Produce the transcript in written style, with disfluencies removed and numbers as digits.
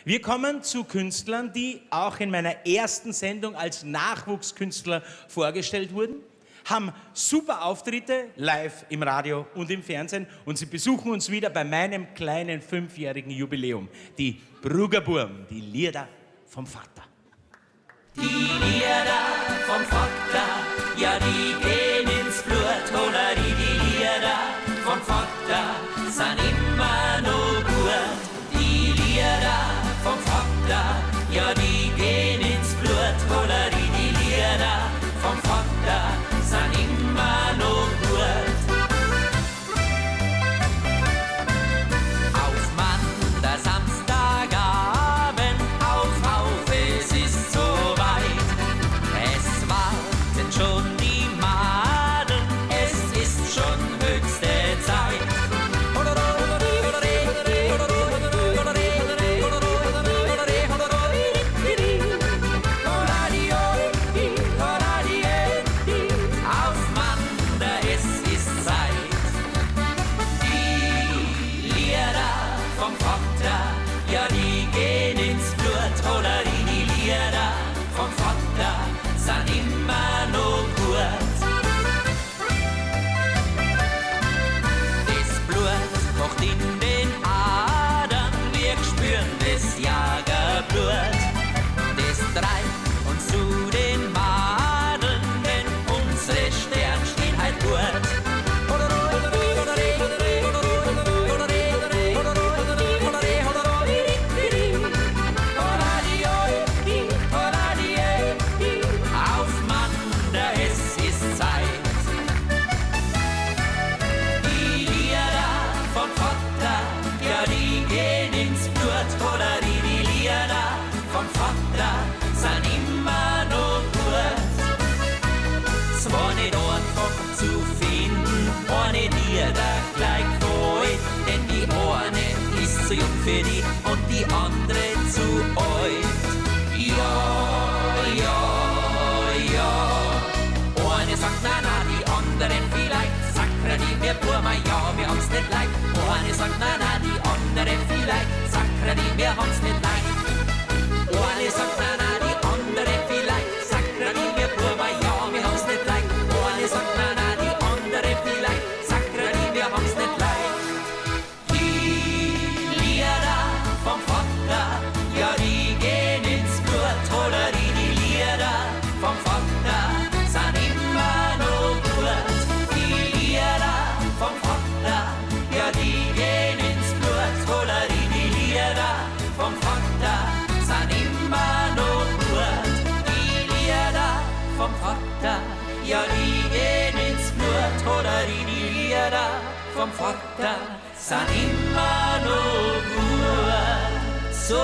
Wir kommen zu Künstlern, die auch in meiner ersten Sendung als Nachwuchskünstler vorgestellt wurden, haben super Auftritte live im Radio und im Fernsehen und sie besuchen uns wieder bei meinem kleinen 5-jährigen Jubiläum. Die Bruggerburm, die Lieder vom Vater. Die Lieder vom Vater, ja die gehen ins Blut, Holleri, die Lieder vom Vater sind immer noch gut. Die Lieder vom Vater, ja die gehen ins Blut, Holleri, die Lieder vom Vater sind immer noch gut. Auf Mann, der Samstagabend, auf, es ist so weit. Es warten schon die Madeln, es ist schon höchste Zeit. Auf Mann, es ist Zeit. Die Lieder vom Vater, ja die gehen ins Blut, Holleri, die Lieder vom Vater sind immer noch gut. Das Blut kocht in den Adern, wir spüren das Jagerblut. Das treibt uns zu den Madeln, denn unsere Sterne stehen halt gut. Auf Mann, es ist Zeit. Die Lieder vom Vater, ja die gehen ins Blut, Holleri, die Lieder vom Vater sind immer noch gut. Es war nicht einfach zu finden, eine Lieder gleich gefällt, denn die eine ist zu jung für die und die andere zu alt. Ja, ja, ja. Eine sagt na na, die anderen vielleicht. Sakra die mir Burma, ja, wir haben's nicht leid. Eine sagt na na, die andere vielleicht. Sakra die mir haben's nicht leid. Eine sagt na na, die andere vielleicht. Sakra die mir Burma, ja, wir haben's nicht leid. Eine sagt na na, die andere vielleicht. Sakra die mir haben's nicht leid. Die Lieder vom Vater, ja die gehen ins Blut, Holleri, die Lieder vom Vater sind immer noch gut. Die Lieder vom Vater, ja die gehen ins Blut, Holleri, die Lieder vom Vater sind immer noch gut. Die Lieder vom Vater, ja die gehen ins Blut, Holleri, die Lieder vom Vater sind immer noch gut. So